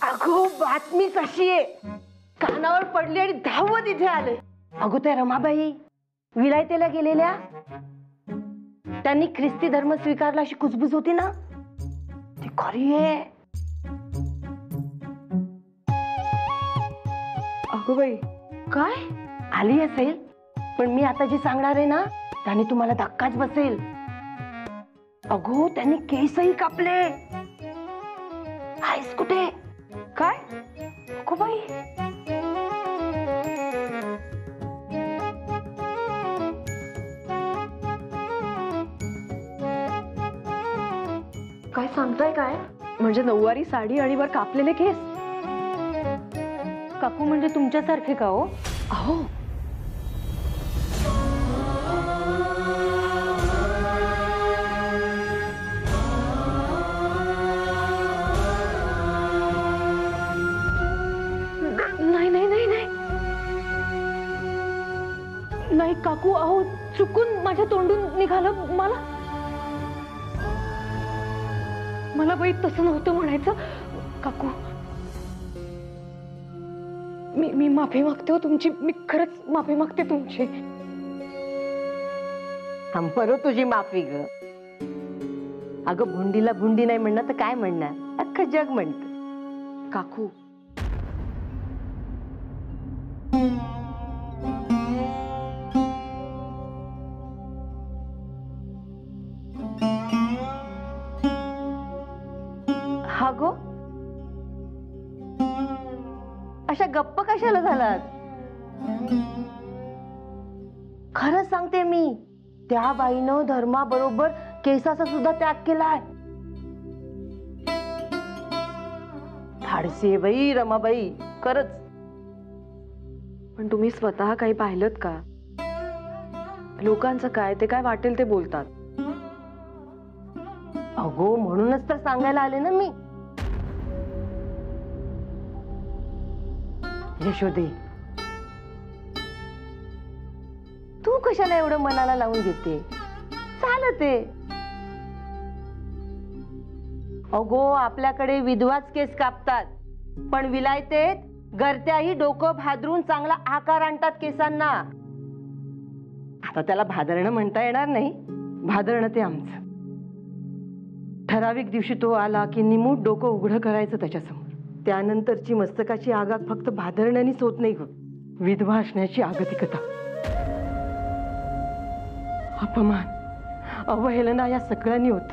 अगो बातमी कशी आहे? कानावर पडली आणि धावत इथे आले. अगो त्या रमाबाई विलायतेला गेलेल्या, त्यांनी ख्रिस्ती धर्म स्वीकारला अशी कुजबुज होती ना, ती खरी आहे. अगो बाई काय आली असेल, पण मी आता जे सांगणार आहे ना त्याने तुम्हाला धक्काच बसेल. अगो त्यांनी केसही कापले. आहेस कुठे? काय? अगो बाई काय सांगताय? काय म्हणजे नऊवारी साडी आणि वर कापलेले केस? काकू म्हणजे तुमच्यासारखे का हो? अहो नाही नाही नाही नाही नाही काकू, अहो चुकून माझ्या तोंडून निघालं. मला बाई तसं नव्हतं म्हणायचं. काकू मी माफी मागते हो तुमची. मी खरंच माफी मागते तुमची. बरो तुझी माफी ग. अगं भुंडीला भुंडी नाही म्हणणार तर काय म्हणणार? अख्खं जग म्हणत. काकू हा गो अशा गप्प कशाला झालात? खरं सांगते मी, त्या बाईनं धर्माबरोबर केसाचा सुद्धा त्याग केलाय. धाडसी आहे बाई रमाबाई खरंच. पण तुम्ही स्वतः काही पाहिलत का? लोकांचं काय, ते काय वाटेल ते बोलतात. अगो म्हणूनच तर सांगायला आले ना मी. यशोदे तू कशाला एवढं मनाला लावून घेते? चालते. अगो आपल्याकडे विधवाच केस कापतात, पण विलायतेत गरत्याही डोकं भादरून चांगला आकार आणतात केसांना. आता त्याला भादरणं म्हणता येणार नाही, भादरणं ते आमचं. ठराविक दिवशी तो आला की निमूट डोकं उघडं करायचं त्याच्यासमोर. त्यानंतरची मस्तकाची आगाग फक्त भादरण्यानीच होत नाही ग, विधवा असण्याची आगतिकता, अपमान, अवहेलना या सगळ्यांनी होत.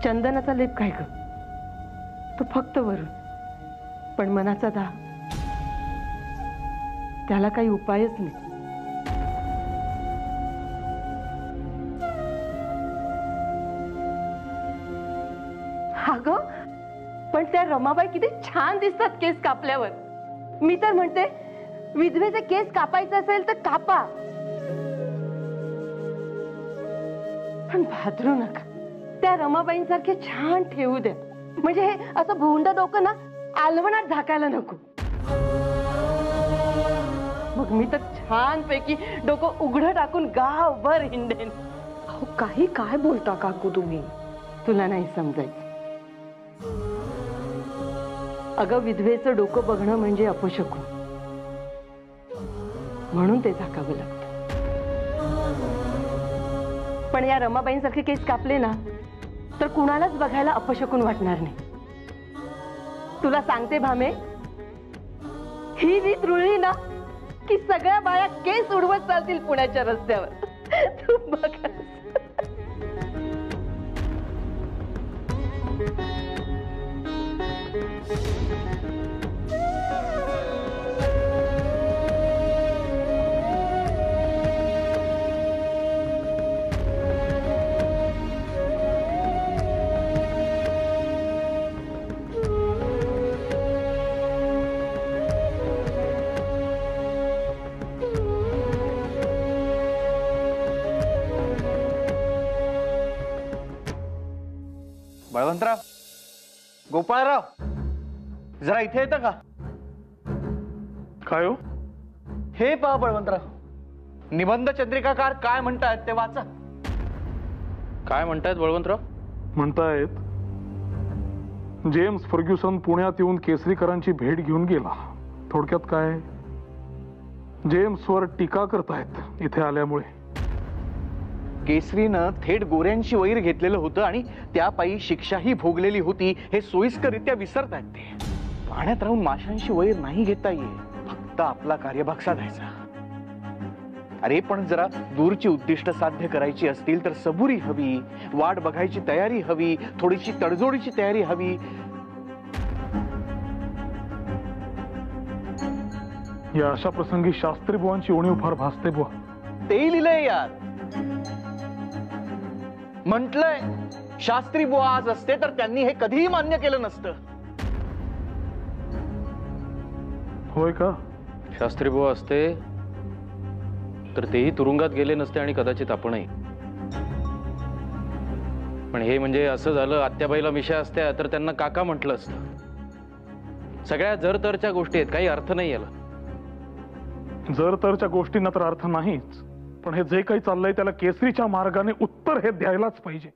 चंदनाचा लेप काय ग, तो फक्त वरून, पण मनाचा दाग त्याला काही उपायच नाही. अगं पण त्या रमाबाई किती छान दिसतात केस कापल्यावर. मी तर म्हणते विधवेचे केस कापायचे असेल तर कापा, पण भादरू नका. त्या रमाबाईंसारखे छान ठेवू द्या, म्हणजे हे असं भोंड डोकं ना आलवणात झाकायला नको. मग मी तर छान पैकी डोकं उघडं टाकून गावभर हिंडेन. अहो काही काय बोलता काकू तुम्ही? तुला नाही समजायचं. अगं विधवेचं डोकं बघणं म्हणजे अपशकुन, म्हणून ते झाकावं लागतं. पण या रमाबाईंसारखे केस कापले ना तर कुणालाच बघायला अपशकुन वाटणार नाही. तुला सांगते भामे, ही रीत रुळली ना की सगळ्या बाया केस उडवत चालतील पुण्याच्या रस्त्यावर. तू बघ. बळवंतराव, गोपाळराव, जरा इथे येतं का? काय हो? हे पहा बळवंतराव, निबंध चंद्रिकाकार काय म्हणतायत ते वाचा. काय म्हणतायत बळवंतराव? म्हणतायत जेम्स फर्ग्युसन पुण्यात येऊन केसरीकरांची भेट घेऊन गेला. थोडक्यात काय, जेम्सवर टीका करतायत इथे आल्यामुळे. केसरीनं थेट गोऱ्यांची वैर घेतलेलं होतं आणि त्यापायी शिक्षाही भोगलेली होती हे सोयीस्करित्या विसरतायत ते. पाण्यात राहून माशांशी वैर नाही घेता येत, फक्त आपला कार्यभाग साधायचा. अरे पण जरा दूरची उद्दिष्ट साध्य करायची असतील तर सबुरी हवी, वाट बघायची तयारी हवी, थोडीशी तडजोडीची तयारी हवी. या अशा प्रसंगी शास्त्री बुवांची उणीव फार भासते बुवा. ते लिहिलंय यार, म्हटलंय शास्त्री बुवा आज असते तर त्यांनी हे कधीही मान्य केलं नसतं. होय का? शास्त्री बुवा असते तर तेही तुरुंगात गेले नसते आणि कदाचित आपणही. पण हे म्हणजे असं झालं, आत्याबाईला मिशा असत्या तर त्यांना काका म्हटलं असतं. सगळ्या जर तरच्या गोष्टी आहेत, काही अर्थ नाही याला. जर तरच्या गोष्टींना तर अर्थ नाहीच, पण हे जे काही चाललंय त्याला केसरीच्या मार्गाने उत्तर हे द्यायलाच पाहिजे.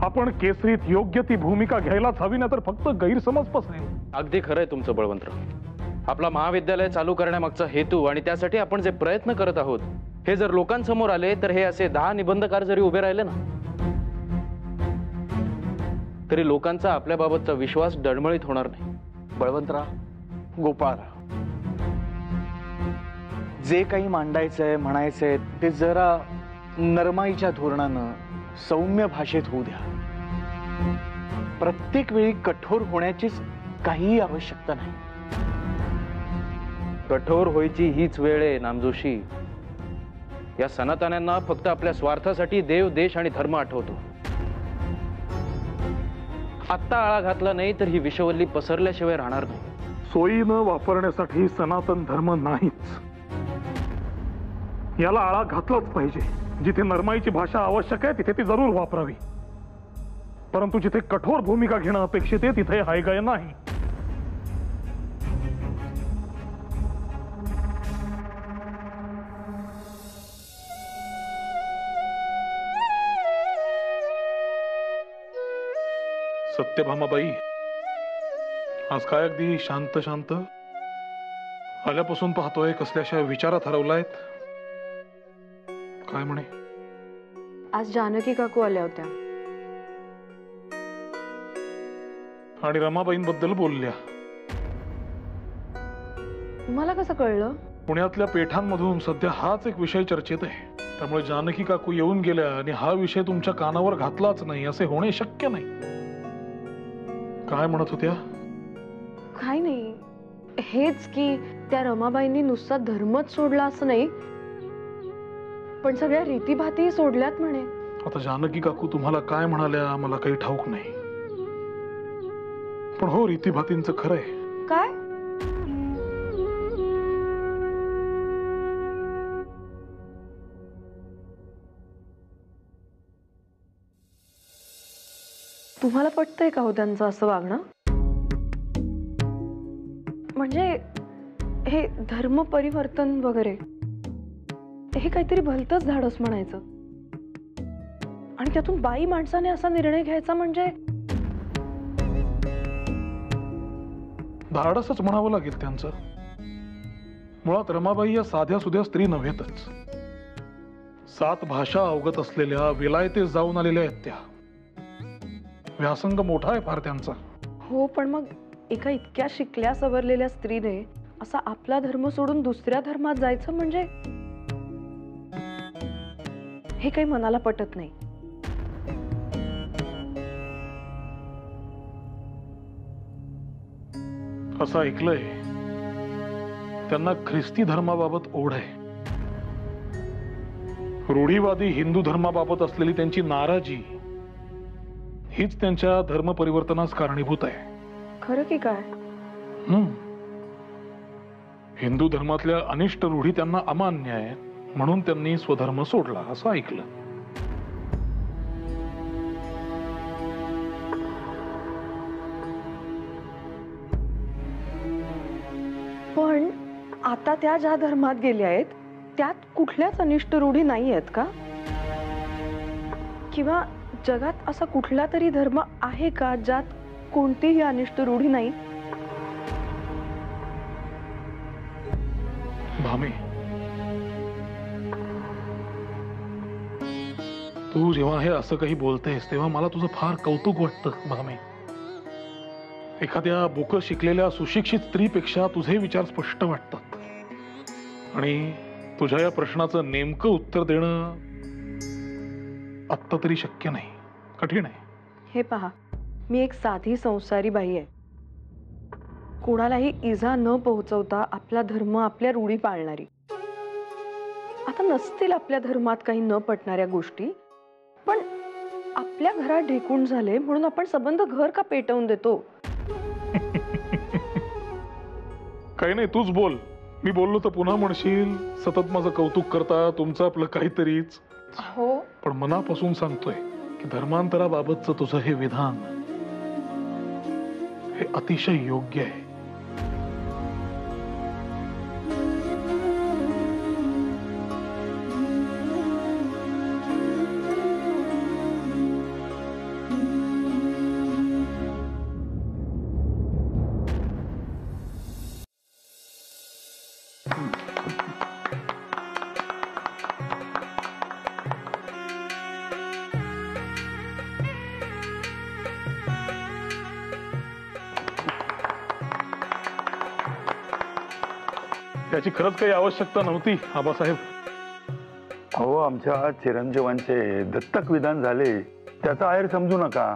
आपण केसरीत योग्य ती भूमिका घ्यायलाच हवी, ना तर फक्त गैरसमज पसरेल. अगदी खरंय तुमचं बळवंतराव. आपला महाविद्यालय चालू करण्यामागचा हेतू आणि त्यासाठी आपण जे प्रयत्न करत आहोत हे जर लोकांसमोर आले तर हे असे 10 निबंधकार जरी उभे राहिले ना तरी लोकांचा आपल्याबाबतचा विश्वास डळमळीत होणार नाही. बळवंतराव, गोपाळराव, जे काही मांडायचंय म्हणायचंय ते जरा नरमाईच्या धोरणानं सौम्य भाषेत होऊ द्या. प्रत्येक वेळी कठोर होण्याचीच काहीही आवश्यकता नाही. कठोर व्हायची हीच वेळ आहे नामजोशी. या सनातन्यांना फक्त आपल्या स्वार्थासाठी देव, देश आणि धर्म आठवतो. आत्ता आळा घातला नाही तर ही विषवल्ली पसरल्याशिवाय राहणार नाही. सोयीनं वापरण्यासाठी सनातन धर्म नाहीच, याला आळा घातलाच पाहिजे. जिथे नरमाईची भाषा आवश्यक आहे तिथे ती जरूर वापरावी, परंतु जिथे कठोर भूमिका घेणं अपेक्षित आहे तिथे हायगाय नाही. सत्यभामाबाई, आज काय अगदी शांत शांत? आल्यापासून पाहतोय कसल्याशा विचारात हरवलायत. काय म्हणे? आज जानकी काकू आल्या होत्या आणि रमाबाईंबद्दल बोलल्या. तुम्हाला कसं कळलं? पुण्यातल्या पेठांमधून सध्या हाच एक विषय चर्चेत आहे. त्यामुळे जानकी काकू येऊन गेल्या आणि हा विषय तुमच्या कानावर घातलाच नाही असे होणे शक्य नाही. काय म्हणत होत्या? काय नाही, हेच की त्या रमाबाईंनी नुसता धर्मच सोडला असं नाही, पण सगळ्या रीतीभाती सोडल्यात म्हणे. आता जानकी काकू तुम्हाला काय म्हणाल्या मला काही ठाऊक नाही, पण हो, रीतीभातींचं खरंय. काय? तुम्हाला पटतंय का हो त्यांचं असं वागणं? म्हणजे हे धर्म परिवर्तन वगैरे हे काहीतरी भलतंच धाडस म्हणायचं, आणि त्यातून बाई माणसाने असा निर्णय घ्यायचा म्हणजे धाडसच म्हणावं लागेल त्यांचं. मुळात रमाबाई या साध्या सुध्या स्त्री नव्हेतच. 7 भाषा अवगत असलेल्या, विलायतेत जाऊन आलेल्या आहेत त्या. व्यासंग मोठा आहे फार त्यांचा. हो, पण मग एका इतक्या शिकल्या सवरलेल्या स्त्रीने असा आपला धर्म सोडून दुसऱ्या धर्मात जायचं म्हणजे हे काही मनाला पटत नाही. असं ऐकलंय त्यांना ख्रिस्ती धर्माबाबत ओढ आहे. रूढीवादी हिंदू धर्माबाबत असलेली त्यांची नाराजी हीच त्यांच्या धर्म परिवर्तनास कारणीभूत आहे. खरं की काय? हिंदू धर्मातल्या अनिष्ट रूढी त्यांना अमान्य आहेत म्हणून त्यांनी स्वधर्म सोडला असं ऐकलं. पण आता त्या ज्या धर्मात गेल्या आहेत त्यात कुठल्याच अनिष्ट रूढी नाही आहेत का? किंवा जगात असा कुठला तरी धर्म आहे का ज्यात कोणतीही अनिष्ट रूढी नाही? भामे, तू जेव्हा हे असं काही बोलतेस तेव्हा मला तुझं फार कौतुक वाटतं भामे. एखाद्या बोकं शिकलेल्या सुशिक्षित स्त्रीपेक्षा तुझे विचार स्पष्ट वाटतात आणि तुझ्या या प्रश्नाचं नेमकं उत्तर देणं आत्ता तरी शक्य नाही, कठीण आहे. हे पहा, मी एक साधी संसारी बाई आहे. कोणालाही इजा न पोहोचवता आपला धर्म, आपल्या रूढी पाळणारी. आता नसतील आपल्या धर्मात काही न पटणाऱ्या गोष्टी, पण आपल्या घरात ढेकूण झाले म्हणून आपण संबंध घर का पेटवून देतो? काही नाही, तूच बोल. मी बोललो तर पुन्हा म्हणशील सतत माझं कौतुक करता, तुमचं आपलं काहीतरीच. हो, पण मनापासून सांगतोय की धर्मांतराबाबतचं तुझं हे विधान हे अतिशय योग्य आहे. त्याची खरंच काही आवश्यकता नव्हती आबासाहेब. अहो, आमच्या चिरंजीवांचे दत्तक विधान झाले त्याचा आहेर समजू नका.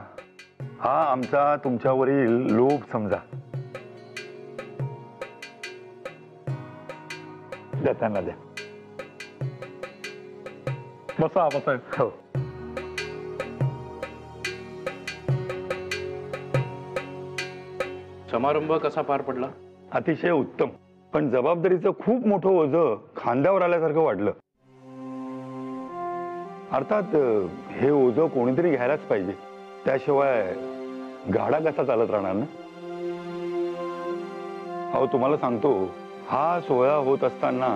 हा आमचा तुमच्यावरील लोभ समजा. द्या त्यांना, द्या. बसा आबासाहेब. हो. समारंभ कसा पार पडला? अतिशय उत्तम. पण जबाबदारीचं खूप मोठं ओझं खांद्यावर आल्यासारखं वाटलं. अर्थात हे ओझं कोणीतरी घ्यायलाच पाहिजे, त्याशिवाय गाडा कसा चालत राहणार ना. अहो, तुम्हाला सांगतो, हा सोहळा होत असताना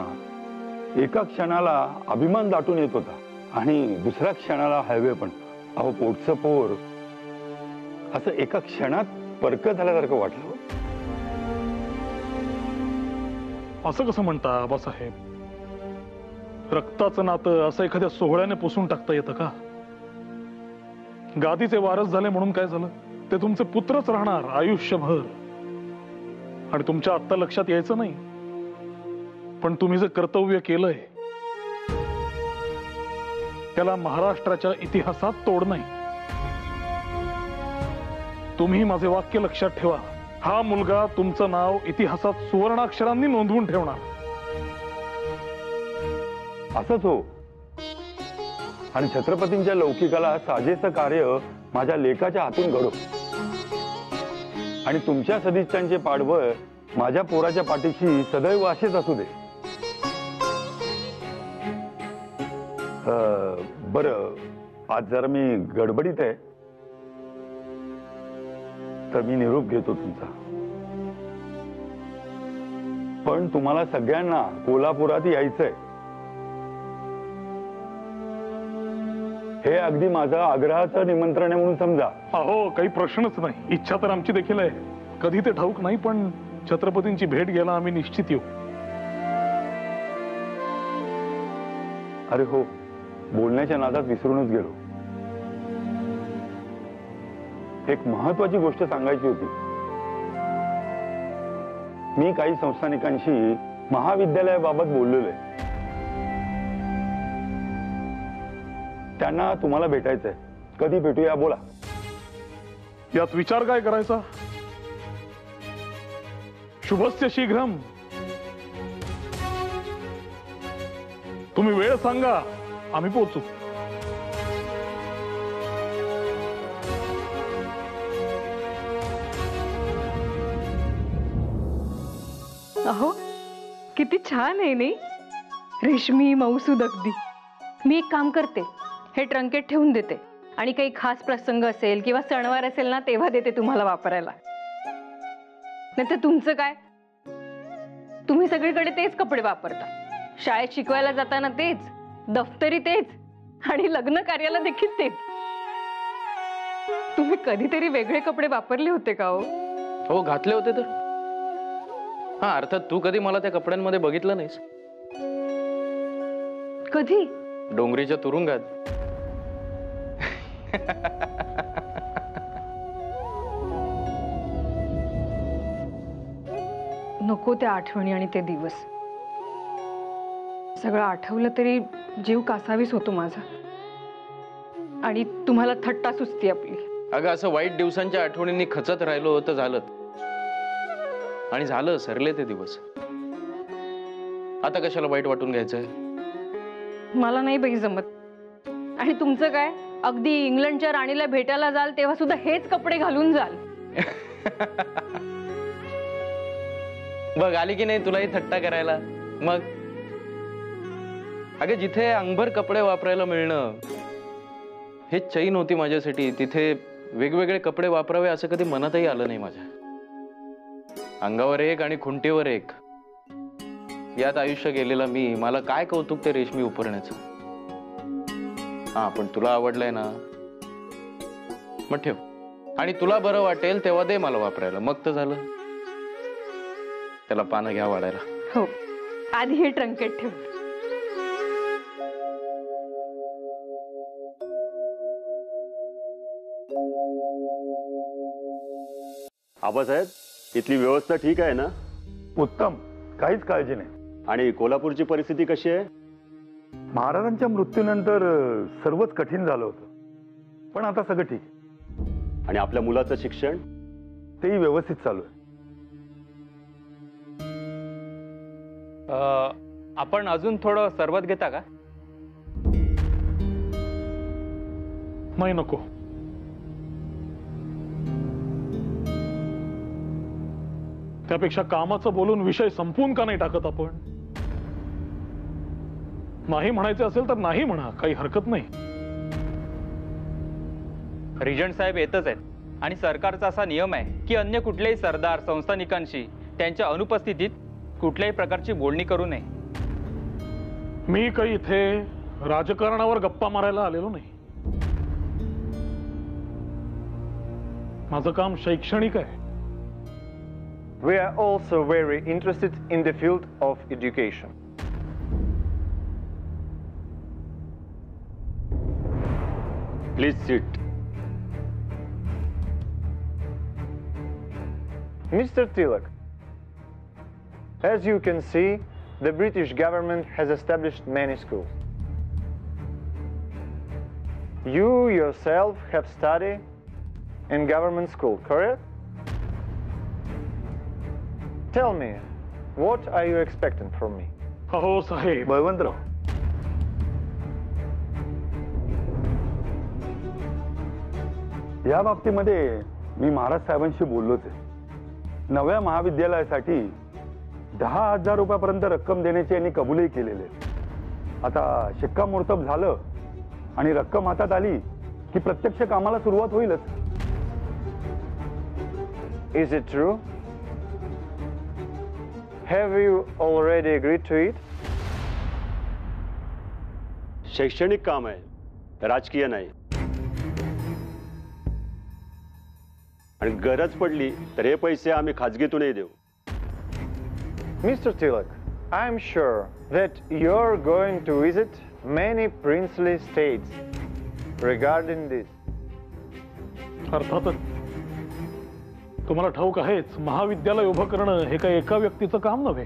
एका क्षणाला अभिमान दाटून येत होता आणि दुसऱ्या क्षणाला हायवे पण. अहो, पोटचं पोर असं एका क्षणात परकत झाल्यासारखं वाटलं. असं कसं म्हणता आबासाहेब? रक्ताचं नातं असं एखाद्या सोहळ्याने पुसून टाकता येतं का? गादीचे वारस झाले म्हणून काय झालं? ते तुमचे पुत्रच राहणार आयुष्यभर. आणि तुमच्या आत्ता लक्षात यायचं नाही, पण तुम्ही जे कर्तव्य केलंय त्याला महाराष्ट्राच्या इतिहासात तोड नाही. तुम्ही माझे वाक्य लक्षात ठेवा. हा मुलगा तुमचं नाव इतिहासात सुवर्णाक्षरांनी नोंदवून ठेवणार. असंच हो. आणि छत्रपतींच्या लौकिकाला साजेचं कार्य माझ्या लेकाच्या हातून घडो. आणि तुमच्या सदिच्छांचे पाठबळ माझ्या पोराच्या पाठीशी सदैव असेच असू दे. बरं, आज जरा मी गडबडीत आहे, तर मी निरोप घेतो तुमचा. पण तुम्हाला सगळ्यांना कोल्हापुरात यायचंय हे अगदी माझं आग्रहाचं निमंत्रण आहे म्हणून समजा. अहो, काही प्रश्नच नाही. इच्छा तर आमची देखील आहे. कधी ते ठाऊक नाही, पण छत्रपतींची भेट घ्यायला आम्ही निश्चित येऊ. अरे हो, बोलण्याच्या नादात विसरूनच गेलो. एक महत्वाची गोष्ट सांगायची होती. मी काही संस्थानिकांशी महाविद्यालयाबाबत बोललेलो आहे. त्यांना तुम्हाला भेटायचंय. कधी भेटूया बोला. यात विचार काय करायचा? शुभस्य शीघ्रम. तुम्ही वेळ सांगा, आम्ही पोहोचू. अहो, किती छान आहे नाही? रेशमी मौसूद अगदी. मी एक काम करते, हे ट्रंकेट ठेवून देते आणि काही खास प्रसंग असेल किंवा सणवार असेल ना, तेव्हा देते तुम्हाला वापरायला. नाही तर तुमचं काय, तुम्ही सगळीकडे तेच कपडे वापरता. शाळेत शिकवायला जाताना तेच, दफ्तरी तेच, आणि लग्न कार्याला देखील तेच. तुम्ही कधीतरी वेगळे कपडे वापरले होते का हो? हो, घातले होते तर. हा, अर्थात तू कधी मला त्या कपड्यांमध्ये बघितलं नाहीस. कधी? डोंगरीच्या तुरुंगात. नको त्या आठवणी आणि ते दिवस. सगळं आठवलं तरी जीव कासावीस होतो माझा. आणि तुम्हाला थट्टा सुचती आपली. अगं, असं वाईट दिवसांच्या आठवणींनी खचत राहिलो होतं झालं. आणि झालं, सरले ते दिवस. आता कशाला वाईट वाटून घ्यायचंय? मला नाही बाई जमत. आणि तुमचं काय, अगदी इंग्लंडच्या राणीला भेटायला जाल तेव्हा सुद्धा हेच कपडे घालून जाल. बघ, आली की नाही तुलाही थट्टा करायला. मग अगं, जिथे अंगभर कपडे वापरायला मिळणं हे चैन होती माझ्यासाठी, तिथे वेगवेगळे कपडे वापरावे असं कधी मनातही आलं नाही माझ्या. अंगावर एक आणि खुंटीवर एक, यात आयुष्य गेलेलं मी. मला काय कौतुक ते रेशमी उपरण्याचं. हा, पण तुला आवडलंय ना, मग ठेव. आणि तुला बरं वाटेल तेव्हा दे मला वापरायला. मग तर झालं. त्याला पानं घ्या वाढायला. हो, आधी हे ट्रंकेट ठेव. आबासाहेब, इथली व्यवस्था ठीक आहे ना? उत्तम, काहीच काळजी नाही. आणि कोल्हापूरची परिस्थिती कशी आहे? महाराजांच्या मृत्यूनंतर सर्वच कठीण झालं होतं, पण आता सगळं ठीक. आणि आपल्या मुलाचं शिक्षण? तेही व्यवस्थित चालू आहे. आपण अजून थोडं सरबत घेता का? नाही, नको. त्यापेक्षा कामाचं बोलून विषय संपवून का नाही टाकत आपण? नाही म्हणायचं असेल तर नाही म्हणा, काही हरकत नाही. रिजंट साहेब येतच आहेत आणि सरकारचा असा नियम आहे की अन्य कुठल्याही सरदार संस्थानिकांशी त्यांच्या अनुपस्थितीत कुठल्याही प्रकारची बोलणी करू नये. मी काही इथे राजकारणावर गप्पा मारायला आलेलो नाही. माझं काम शैक्षणिक आहे. We are also very interested in the field of education. Please seat. Mr. Tilak, as you can see, the British government has established many schools. You yourself have studied in government school, correct? Tell me, what are you expecting from me? हो साहेब. बळवंतराव, या बाबतीमध्ये मी महाराज साहेबांशी बोललोच आहे. नव्या महाविद्यालयासाठी 10,000 रुपयापर्यंत रक्कम देण्याची यांनी कबूलही केलेले आहे. आता शिक्कामोर्तब झालं आणि रक्कम हातात आली की प्रत्यक्ष कामाला सुरुवात होईलच. Is it true? Have you already agreed to it? शैक्षणिक काम आहे, राजकीय नाही. आणि गरज पडली तर हे पैसे आम्ही खाजगीतूनही देऊ. Mr. Tilak, I am sure that you're going to visit many princely states regarding this. अर्थातच. तुम्हाला ठाऊक आहेच, महाविद्यालय उभं करणं हे काही एका व्यक्तीचं काम नव्हे.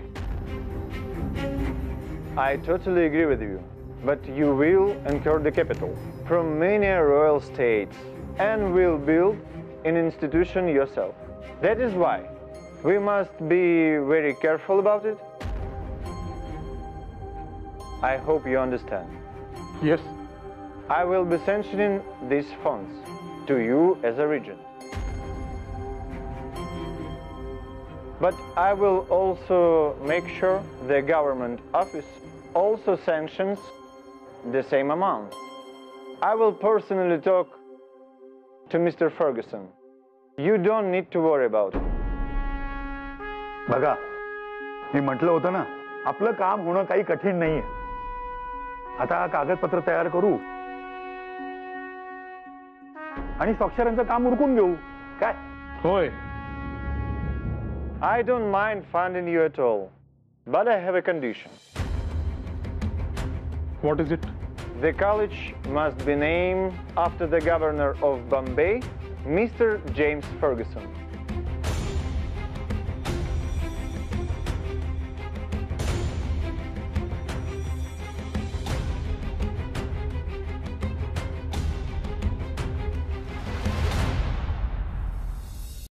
I totally agree with you, but you will incur the capital from many royal states and will build an institution yourself. That is why we must be very careful about it. I hope you understand. Yes. I will be sanctioning these funds to you as a regent. But I will also make sure the government office also sanctions the same amount. I will personally talk to Mr. Ferguson. You don't need to worry about it. बघा, मी म्हटलं होतं ना, आपलं काम होणं काही कठीण नाहीये. आता कागदपत्र तयार करू आणि स्वाक्षऱ्यांचं काम उरकून घेऊ काय. होय. I don't mind funding you at all, but I have a condition. What is it? The college must be named after the governor of Bombay, Mr. James Ferguson.